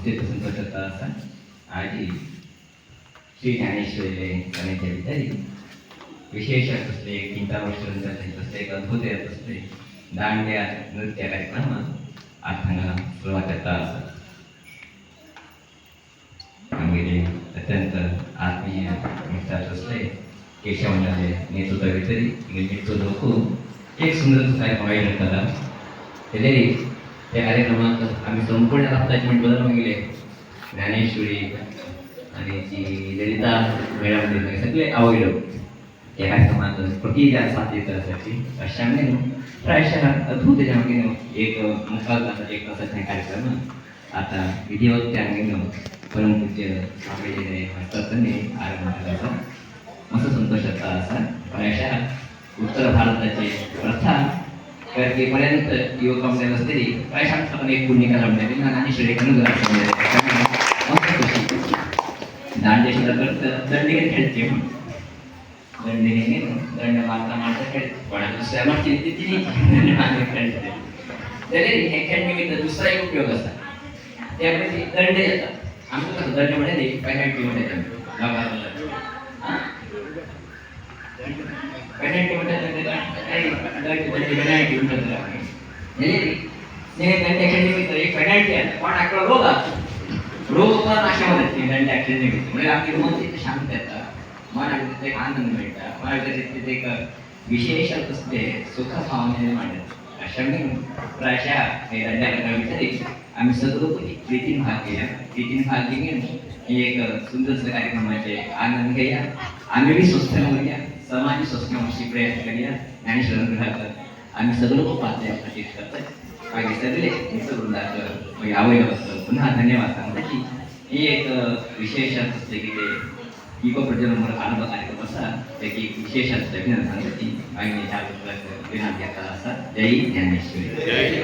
संस्थेचं संकटता असा आजी श्री ज्ञानेश्वरी करण्याच्या विचारी विशेष असले चिंतावर्षांचा असले एक अद्भुत येत असले दांड्या नृत्य कार्यक्रम आठवणा सुरुवात करता असं आमगे अत्यंत आत्मीय मित्रात असले केशवनाचे नेतृत्व वितरी मित्र लोक एक सुंदर कार्यक्रम आयोजन करा त्याने त्या कार्यक्रमात आम्ही संपूर्ण अटॅचमेंट बदलून गेले ज्ञानेश्वरी आणि जी ललिता मेळामध्ये सगळे आवडलो त्या कार्यक्रमात प्रतिजा साध्य करण्यासाठी अशाने प्रायशः अद्भुत त्याच्यामध्ये एक मुक्काल तासाचा एक तासाचा कार्यक्रम आता विधिवत त्याने परमपूज्य स्वामीजीने हस्ताने आरंभ केला मस्त संतोषाचा असा प्रायशः उत्तर भारताची प्रथा कारण की पर्यंत युवकांमध्ये असलेली प्रायशात आपण एक पुण्य काढण्याची ज्ञानेश्वरी दांडेशी दंडिके खेळते दंडिके दंड मारता मारता खेळते पण दुसऱ्या मागची तिने दंड मारता खेळते त्याने हे खेळनिमित्त दुसरा एक उपयोग असतात त्यामध्ये दंड येतात आमचं कसं दंड म्हणाले पेनल्टी म्हणायचं पेनल्टी एक पेनल्टी आहे पण आपला रोग असतो रोग पण अशा होते दंड ऍक्शन निमित्त म्हणजे आपली मन शांत येतात मन तिथे एक आनंद मिळतात मला तिथे एक विशेष असते सुख भावने मांडत अशा प्रायशः हे दंड्या विचारी आम्ही सदोपरी प्रीतीन भाग घेऊया प्रीतीन भाग घेऊन एक सुंदर कार्यक्रमाचे आनंद घेऊया आम्ही बी स्वस्थ होऊया समाज स्वस्थ होण्याची प्रयत्न करूया ज्ञानेश्वर ग्रहात आम्ही सगळं पाहते करतात मागे सगळे मित्रवृंदाचं आवडलं असतं पुन्हा धन्यवाद सांगता की ही एक विशेष असते की ते इको प्रजनमूलक आरंभ कार्यक्रम असा त्याची विशेष असते सांगता की आम्ही ह्या विनंती करता असा जय ज्ञानेश्वरी.